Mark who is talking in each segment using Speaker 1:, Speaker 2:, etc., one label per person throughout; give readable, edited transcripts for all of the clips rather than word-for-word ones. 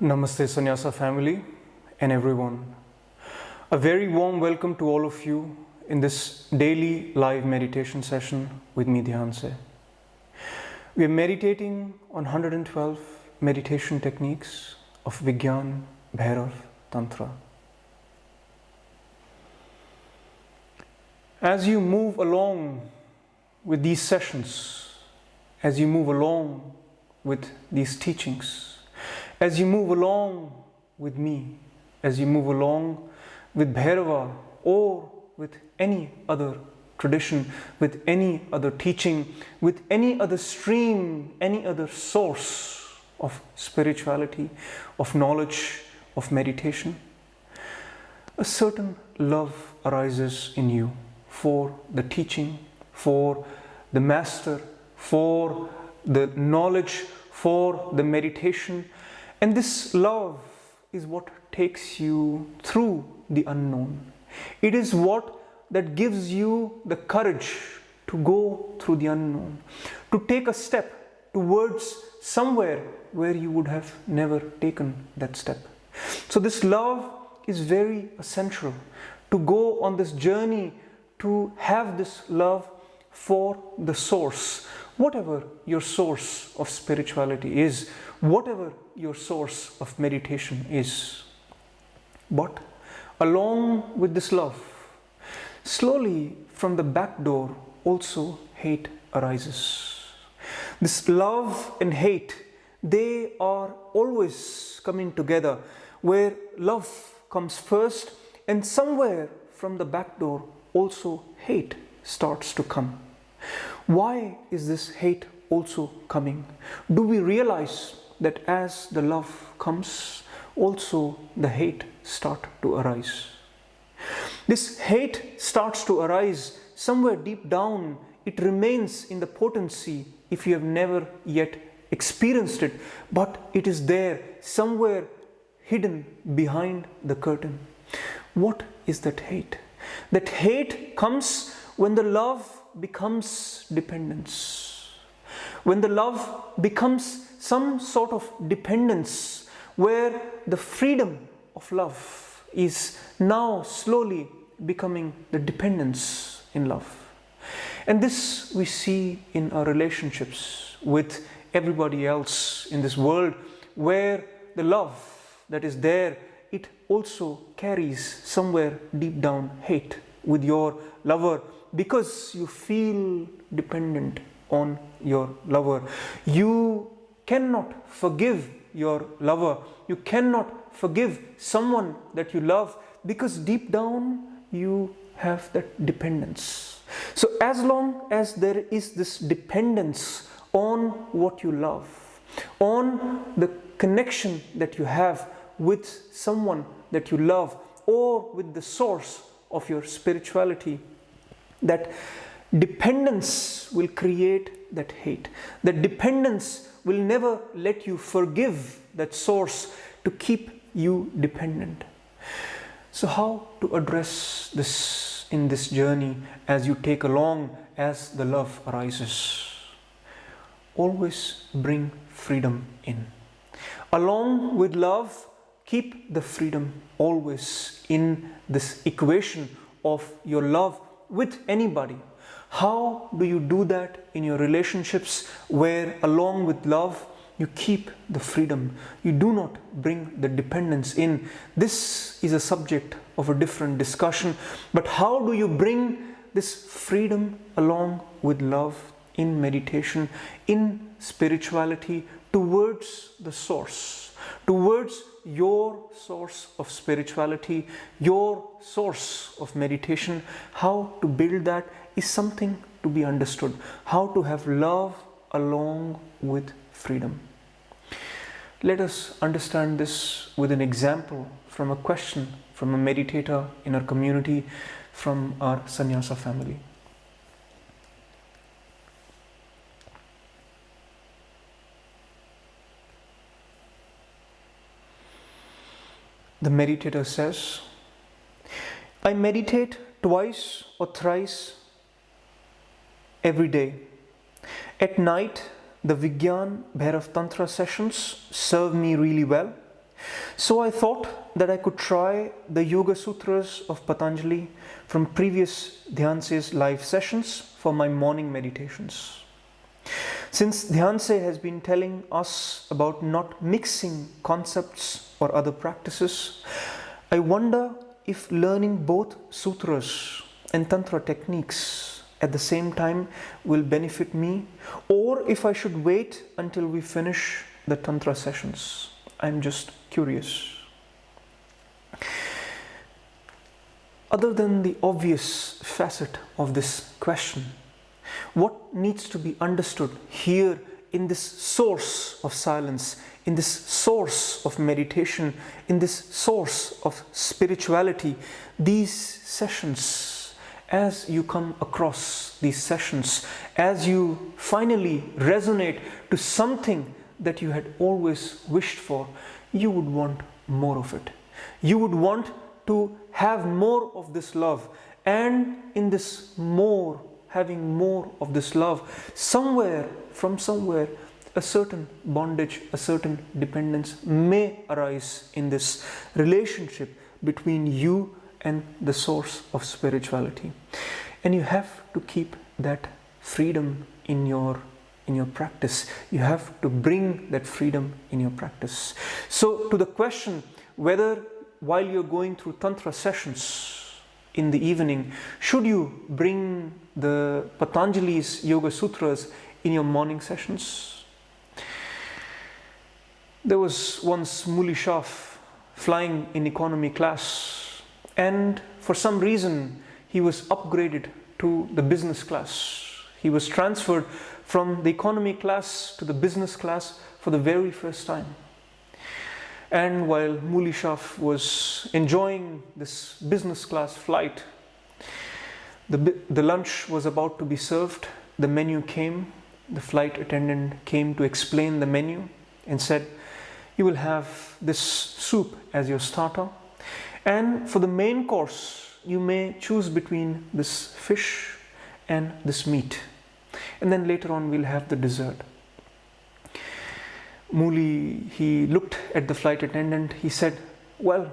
Speaker 1: Namaste Sannyasa family and everyone. A very warm welcome to all of you in this daily live meditation session with me, Dhyanse. We are meditating on 112 meditation techniques of Vigyan, Bhairav, Tantra. As you move along with these sessions, as you move along with these teachings, as you move along with me, as you move along with Bhairava or with any other tradition, with any other teaching, with any other stream, any other source of spirituality, of knowledge, of meditation, a certain love arises in you for the teaching, for the master, for the knowledge, for the meditation. And this love is what takes you through the unknown. It is what that gives you the courage to go through the unknown, to take a step towards somewhere where you would have never taken that step. So this love is very essential to go on this journey, to have this love for the source, whatever your source of spirituality is, whatever your source of meditation is. But along with this love, slowly from the back door also hate arises. This love and hate, they are always coming together, where love comes first and somewhere from the back door also hate starts to come. Why is this hate also coming? Do we realize that as the love comes, also the hate starts to arise? This hate starts to arise somewhere deep down. It remains in the potency if you have never yet experienced it, but it is there somewhere hidden behind the curtain. What is that hate? That hate comes when the love becomes dependence. When the love becomes some sort of dependence, where the freedom of love is now slowly becoming the dependence in love. And this we see in our relationships with everybody else in this world, where the love that is there, it also carries somewhere deep down hate with your lover, because you feel dependent on your lover. You cannot forgive your lover. You cannot forgive someone that you love, because deep down you have that dependence. So as long as there is this dependence on what you love, on the connection that you have with someone that you love, or with the source of your spirituality, that dependence will create that hate. That dependence will never let you forgive that source to keep you dependent. So how to address this in this journey as you take along, as the love arises? Always bring freedom in. Along with love, keep the freedom always in this equation of your love with anybody. How do you do that in your relationships, where along with love you keep the freedom? You do not bring the dependence in. This is a subject of a different discussion. But how do you bring this freedom along with love in meditation, in spirituality, towards the source, towards your source of spirituality, your source of meditation? How to build that is something to be understood. How to have love along with freedom. Let us understand this with an example from a question from a meditator in our community, from our sannyasa family. The meditator says, I meditate twice or thrice every day. At night, the Vigyan Bhairav Tantra sessions serve me really well. So I thought that I could try the Yoga Sutras of Patanjali from previous Dhyanse's live sessions for my morning meditations. Since Dhyanse has been telling us about not mixing concepts or other practices, I wonder if learning both sutras and tantra techniques at the same time will benefit me, or if I should wait until we finish the tantra sessions. I'm just curious. Other than the obvious facet of this question, what needs to be understood here in this source of silence, in this source of meditation, in this source of spirituality, these sessions, as you come across these sessions, as you finally resonate to something that you had always wished for, you would want more of it. You would want to have more of this love, and in this having more of this love, from somewhere, a certain bondage, a certain dependence may arise in this relationship between you and the source of spirituality. And you have to keep that freedom in your practice. You have to bring that freedom in your practice. So to the question whether while you're going through tantra sessions in the evening, should you bring the Patanjali's Yoga Sutras in your morning sessions? There was once Muli Shah flying in economy class, and for some reason he was upgraded to the business class. He was transferred from the economy class to the business class for the very first time. And while Muli Shah was enjoying this business class flight, the lunch was about to be served. The menu came. The flight attendant came to explain the menu and said, "You will have this soup as your starter, and for the main course you may choose between this fish and this meat, and then later on we'll have the dessert." Muli, he looked at the flight attendant. He said, "Well,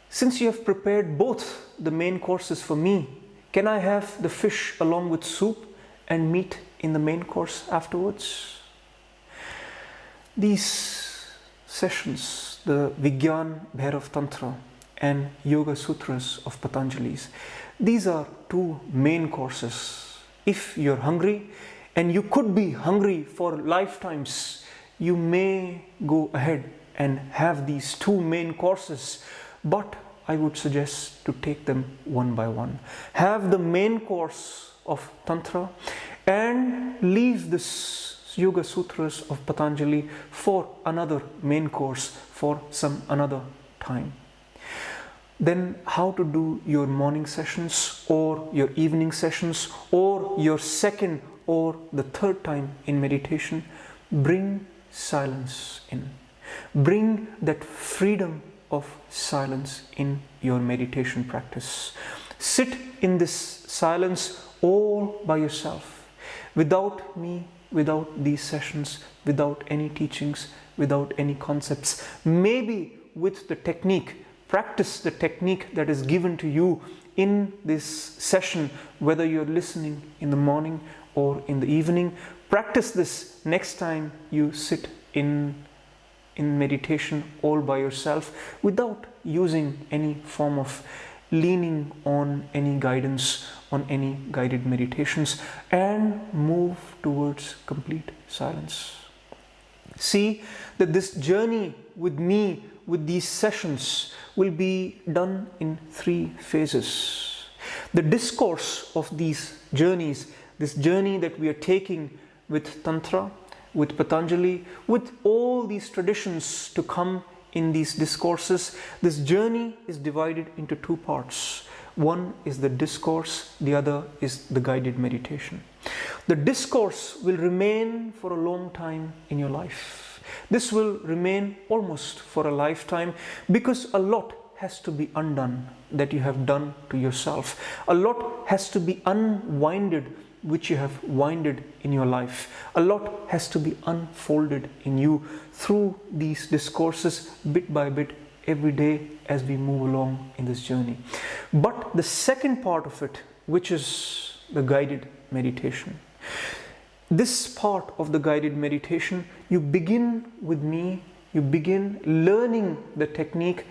Speaker 1: since you have prepared both the main courses for me, can I have the fish along with soup and meat in the main course afterwards?" These sessions, the Vigyan, Bhairav Tantra and Yoga Sutras of Patanjali's, these are two main courses. If you're hungry, and you could be hungry for lifetimes, you may go ahead and have these two main courses, but I would suggest to take them one by one. Have the main course of Tantra and leave this Yoga Sutras of Patanjali for another main course for some another time. Then how to do your morning sessions or your evening sessions or your second or the third time in meditation? Bring silence in. Bring that freedom of silence in your meditation practice. Sit in this silence all by yourself, without me, without these sessions, without any teachings, without any concepts. Maybe with the technique, practice the technique that is given to you in this session, whether you're listening in the morning or in the evening. Practice this next time you sit in meditation all by yourself, without using any form of leaning on any guidance, on any guided meditations, and move towards complete silence. See that this journey with me, with these sessions, will be done in 3 phases. The discourse of these journeys, this journey that we are taking with Tantra, with Patanjali, with all these traditions to come in these discourses, this journey is divided into 2 parts. One is the discourse, the other is the guided meditation. The discourse will remain for a long time in your life. This will remain almost for a lifetime, because a lot has to be undone that you have done to yourself. A lot has to be unwinded which you have winded in your life. A lot has to be unfolded in you through these discourses, bit by bit, every day as we move along in this journey. But the second part of it, which is the guided meditation. This part of the guided meditation, you begin with me, you begin learning the technique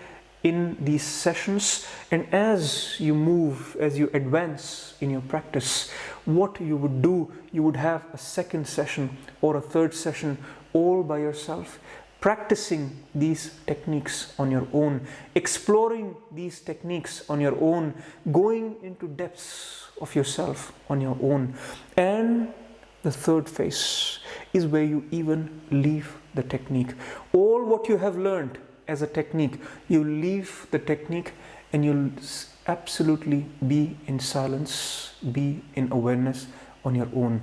Speaker 1: in these sessions, and as you move, as you advance in your practice, what you would do, you would have a second session or a third session all by yourself, practicing these techniques on your own, exploring these techniques on your own, going into depths of yourself on your own. And the third phase is where you even leave the technique. All what you have learned as a technique, you leave the technique and you'll absolutely be in silence, be in awareness on your own.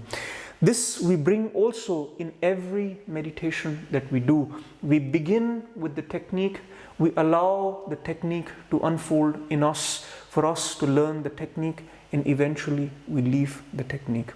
Speaker 1: This we bring also in every meditation that we do. We begin with the technique, we allow the technique to unfold in us, for us to learn the technique, and eventually we leave the technique.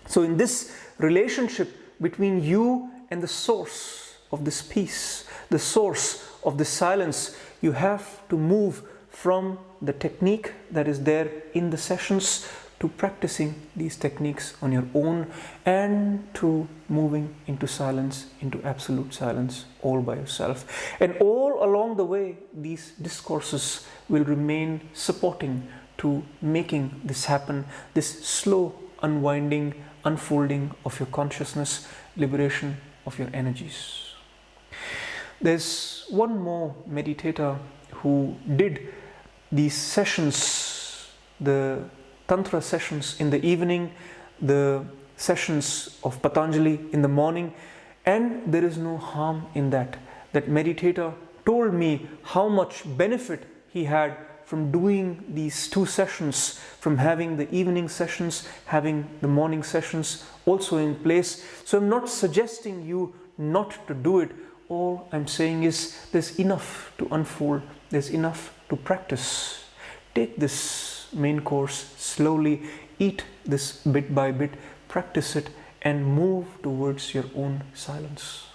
Speaker 1: So in this relationship between you and the source of this peace, the source of the silence, you have to move from the technique that is there in the sessions to practicing these techniques on your own, and to moving into silence, into absolute silence, all by yourself. And all along the way, these discourses will remain supporting to making this happen, this slow unwinding, unfolding of your consciousness, liberation of your energies. There's one more meditator who did these sessions, the Tantra sessions in the evening, the sessions of Patanjali in the morning, and there is no harm in that. That meditator told me how much benefit he had from doing these two sessions, from having the evening sessions, having the morning sessions also in place. So I'm not suggesting you not to do it. All I'm saying is there's enough to unfold, there's enough to practice. Take this main course slowly, eat this bit by bit, practice it, and move towards your own silence.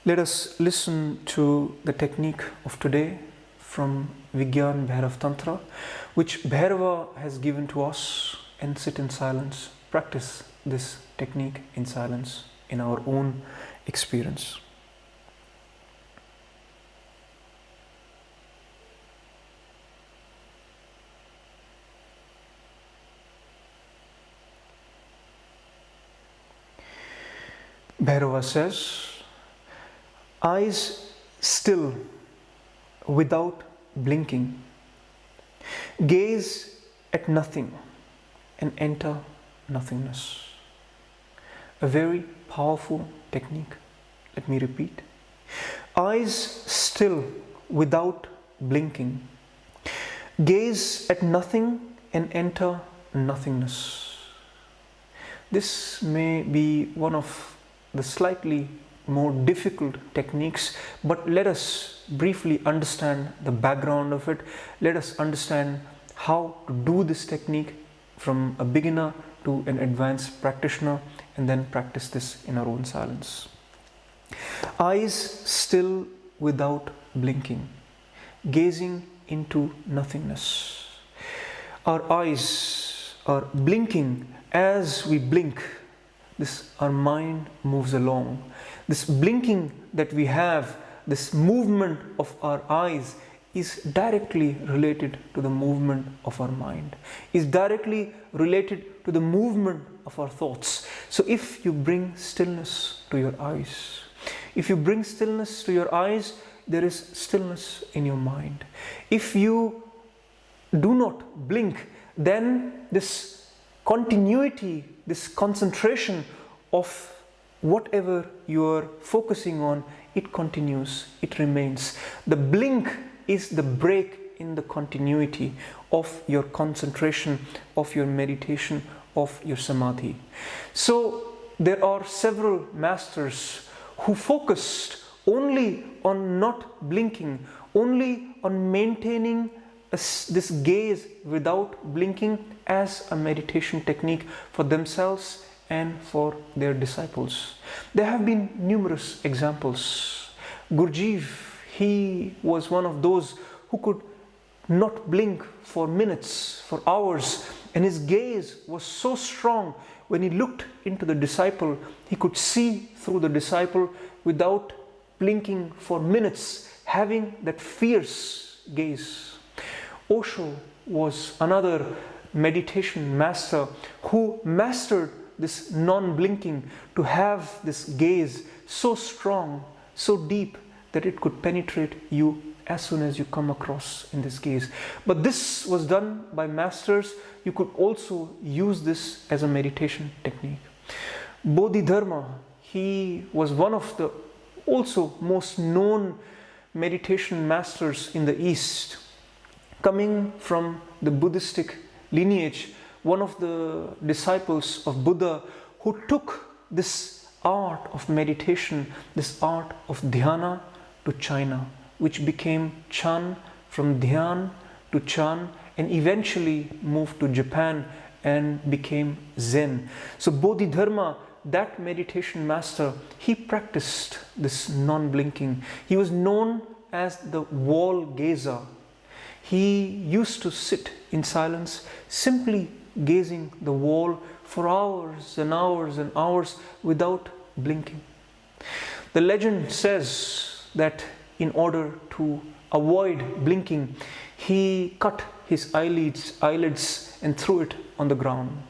Speaker 1: Let us listen to the technique of today from Vigyan Bhairav Tantra, which Bhairava has given to us, and sit in silence. Practice this technique in silence, in our own experience. Bhairava says, eyes still without blinking, gaze at nothing and enter nothingness. A very powerful technique. Let me repeat. Eyes still without blinking, gaze at nothing and enter nothingness. This may be one of the slightly more difficult techniques, but let us briefly understand the background of it. Let us understand how to do this technique from a beginner to an advanced practitioner, and then practice this in our own silence. Eyes still without blinking, gazing into nothingness. Our eyes are blinking. As we blink, our mind moves along. This blinking that we have, this movement of our eyes, is directly related to the movement of our mind, is directly related to the movement of our thoughts. So if you bring stillness to your eyes, if you bring stillness to your eyes, there is stillness in your mind. If you do not blink, then this continuity, this concentration of whatever you are focusing on, it continues, it remains. The blink is the break in the continuity of your concentration, of your meditation, of your samadhi. So there are several masters who focused only on not blinking, only on maintaining this gaze without blinking as a meditation technique for themselves and for their disciples. There have been numerous examples. Gurjeev, he was one of those who could not blink for minutes, for hours, and his gaze was so strong. When he looked into the disciple, he could see through the disciple without blinking for minutes, having that fierce gaze. Osho was another meditation master who mastered this non-blinking, to have this gaze so strong, so deep, that it could penetrate you as soon as you come across in this gaze. But this was done by masters. You could also use this as a meditation technique. Bodhidharma, he was one of the also most known meditation masters in the East. Coming from the Buddhistic lineage, one of the disciples of Buddha who took this art of meditation, this art of dhyana to China, which became Chan, from Dhyan to Chan, and eventually moved to Japan and became Zen. So Bodhidharma, that meditation master, he practiced this non-blinking. He was known as the wall gazer. He used to sit in silence, simply gazing the wall for hours and hours and hours without blinking. The legend says that in order to avoid blinking, he cut his eyelids and threw it on the ground.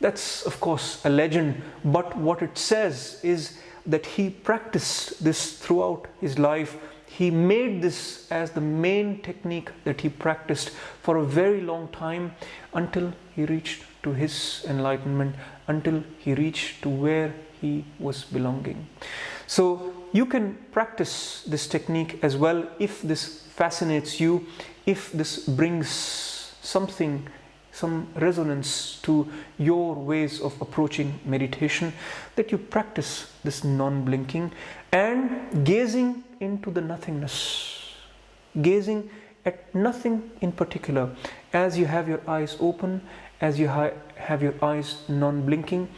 Speaker 1: That's of course a legend, but what it says is that he practiced this throughout his life. He made this as the main technique that he practiced for a very long time, until he reached to his enlightenment, until he reached to where he was belonging. So you can practice this technique as well if this fascinates you, if this brings some resonance to your ways of approaching meditation, that you practice this non-blinking and gazing into the nothingness, gazing at nothing in particular. As you have your eyes open, as you have your eyes non-blinking,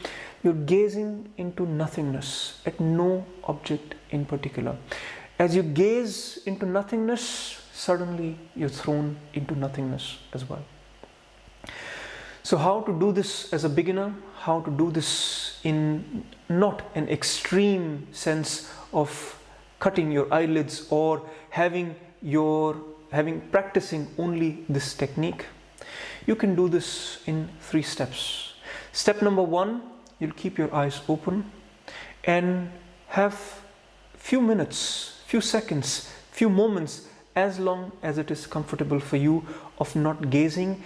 Speaker 1: you're gazing into nothingness, at no object in particular. As you gaze into nothingness, suddenly you're thrown into nothingness as well. So how to do this as a beginner? How to do this in not an extreme sense of cutting your eyelids or practicing only this technique? You can do this in 3 steps. Step number 1, you'll keep your eyes open and have few minutes, few seconds, few moments, as long as it is comfortable for you, of not gazing,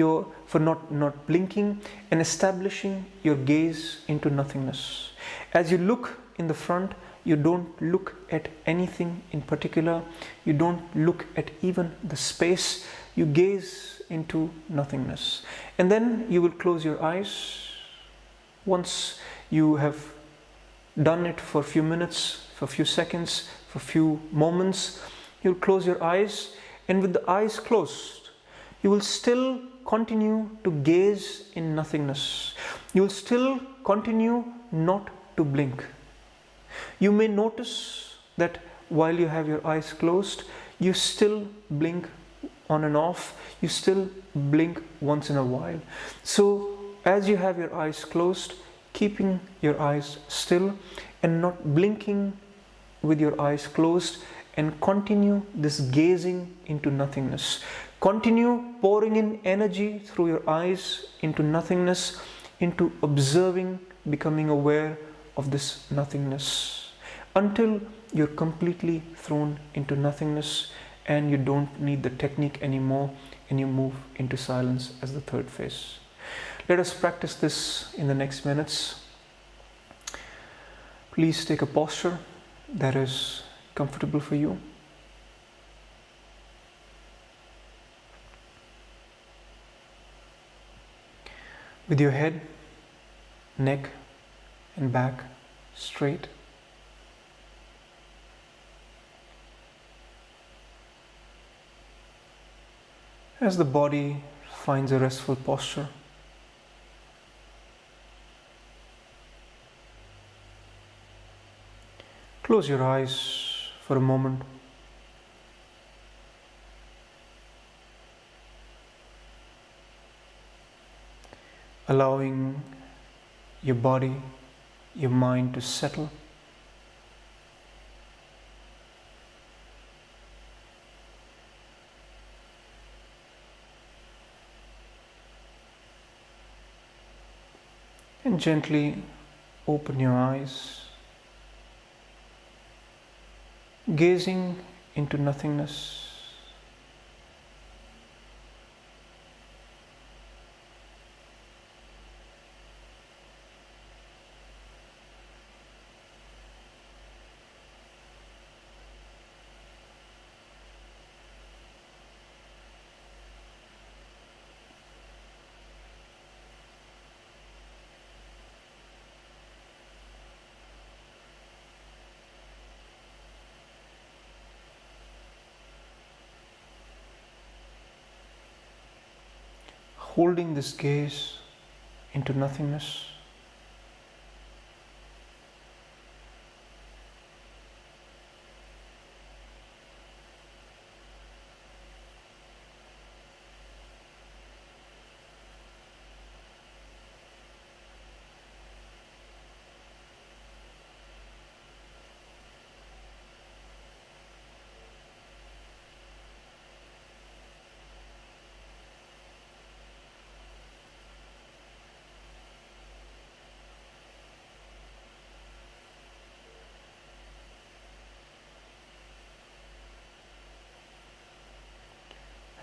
Speaker 1: not blinking, and establishing your gaze into nothingness. As you look in the front, you don't look at anything in particular. You don't look at even the space. You gaze into nothingness. And then you will close your eyes. Once you have done it for a few minutes, for a few seconds, for a few moments, you'll close your eyes, and with the eyes closed, you will still continue to gaze in nothingness. You will still continue not to blink. You may notice that while you have your eyes closed, you still blink on and off. You still blink once in a while. So as you have your eyes closed, keeping your eyes still and not blinking with your eyes closed, and continue this gazing into nothingness. Continue pouring in energy through your eyes into nothingness, into observing, becoming aware of this nothingness, until you're completely thrown into nothingness and you don't need the technique anymore, and you move into silence as the 3rd phase. Let us practice this in the next minutes. Please take a posture that is comfortable for you. With your head, neck, and back straight. As the body finds a restful posture, close your eyes for a moment. Allowing your body, your mind to settle. And gently open your eyes, gazing into nothingness. Holding this gaze into nothingness.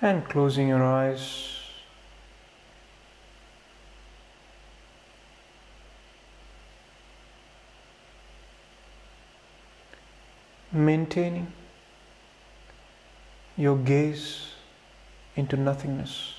Speaker 1: And closing your eyes, maintaining your gaze into nothingness.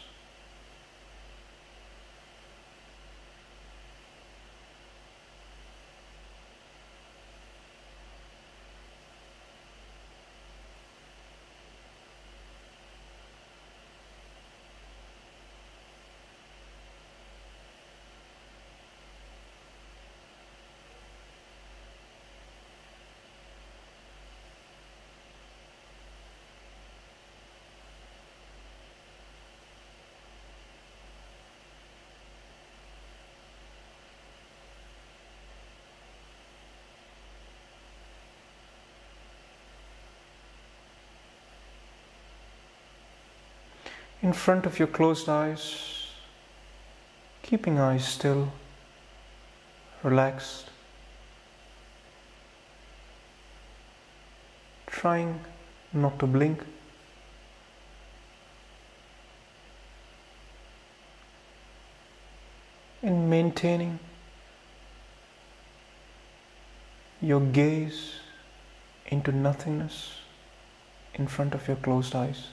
Speaker 1: In front of your closed eyes, keeping eyes still, relaxed, trying not to blink. And maintaining your gaze into nothingness in front of your closed eyes.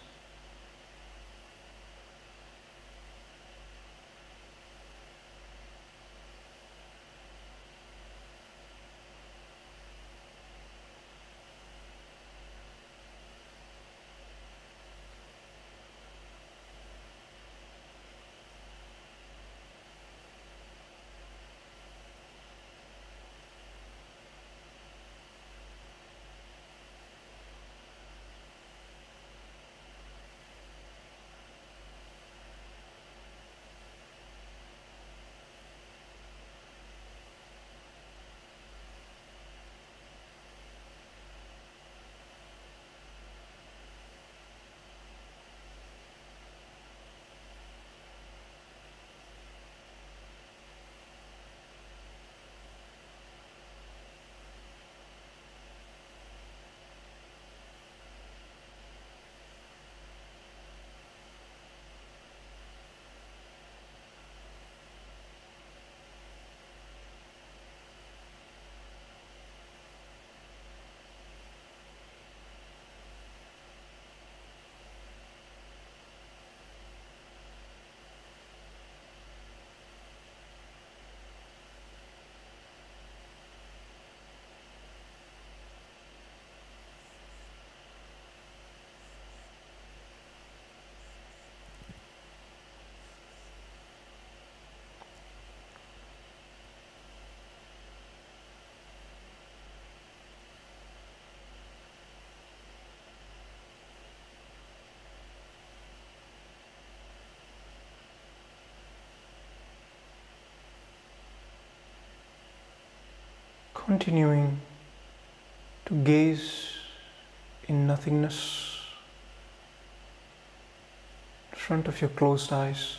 Speaker 1: continuing to gaze in nothingness in front of your closed eyes.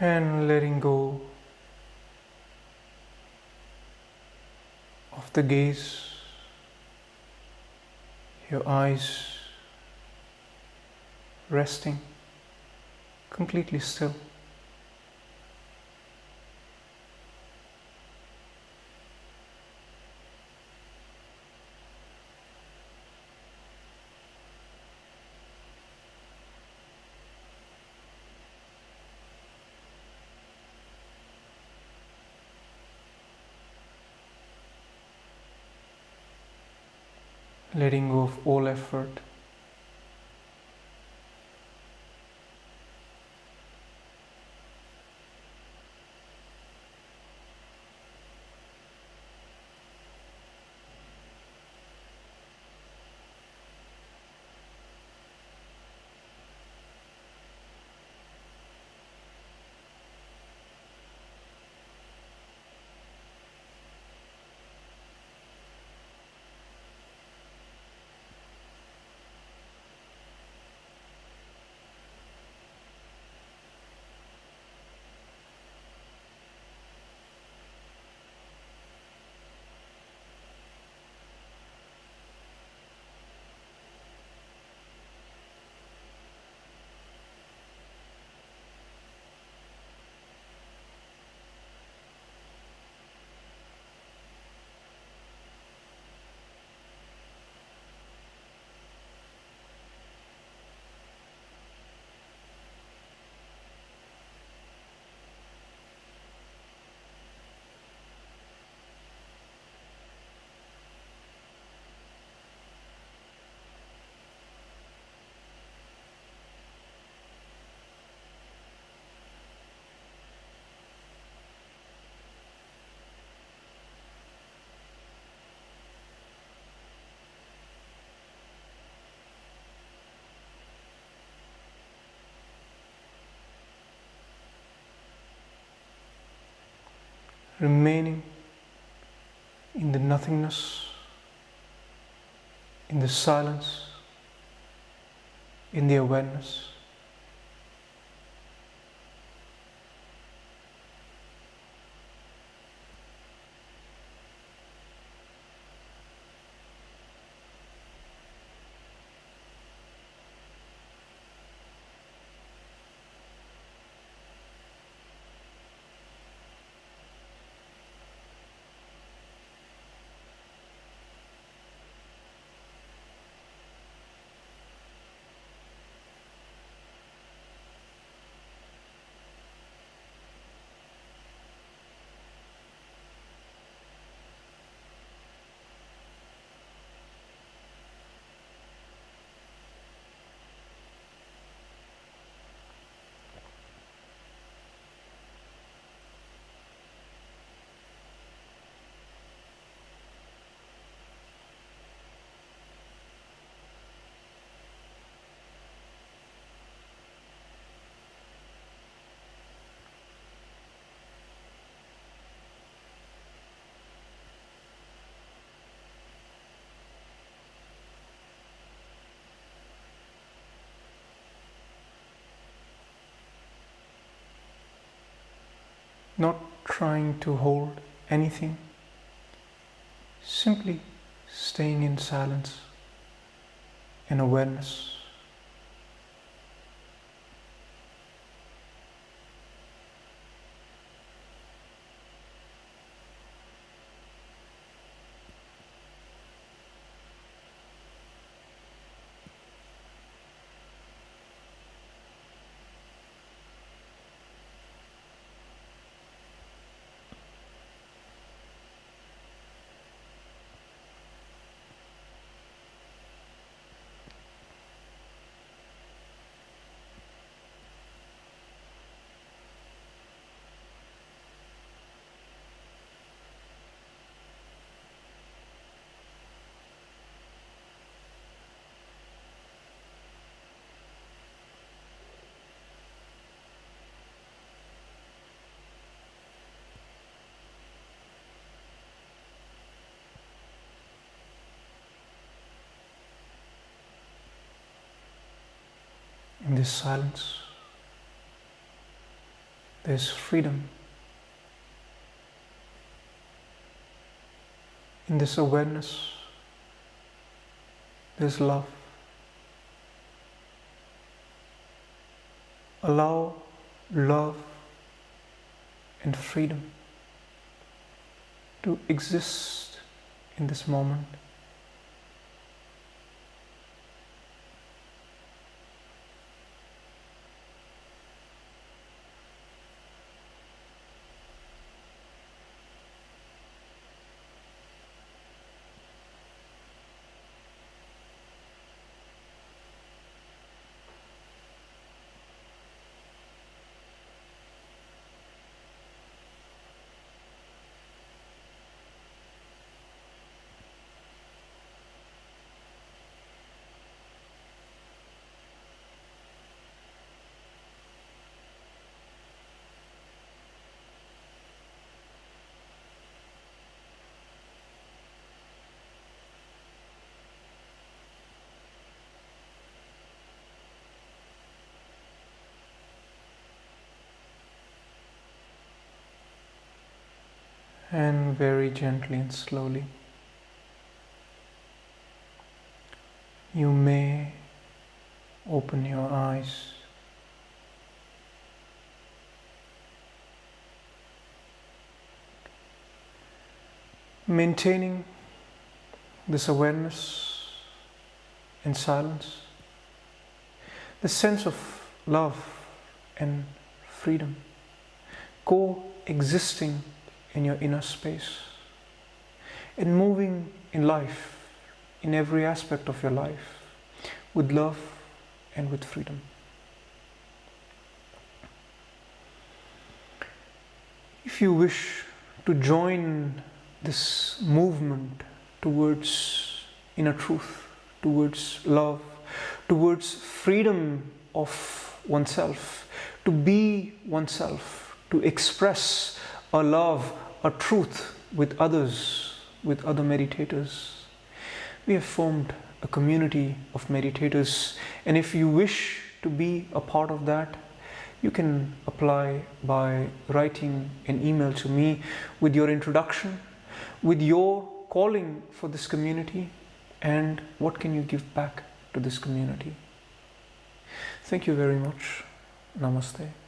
Speaker 1: And letting go of the gaze, your eyes resting completely still. Letting go of all effort. Remaining in the nothingness, in the silence, in the awareness. not trying to hold anything, simply staying in silence and awareness. In this silence, there's freedom. In this awareness, there's love. Allow love and freedom to exist in this moment. And very gently and slowly, you may open your eyes. Maintaining this awareness and silence, the sense of love and freedom coexisting in your inner space and moving in life, in every aspect of your life, with love and with freedom. If you wish to join this movement towards inner truth, towards love, towards freedom of oneself, to be oneself, to express a love, a truth with others, with other meditators. We have formed a community of meditators, and if you wish to be a part of that, you can apply by writing an email to me with your introduction, with your calling for this community, and what can you give back to this community. Thank you very much. Namaste.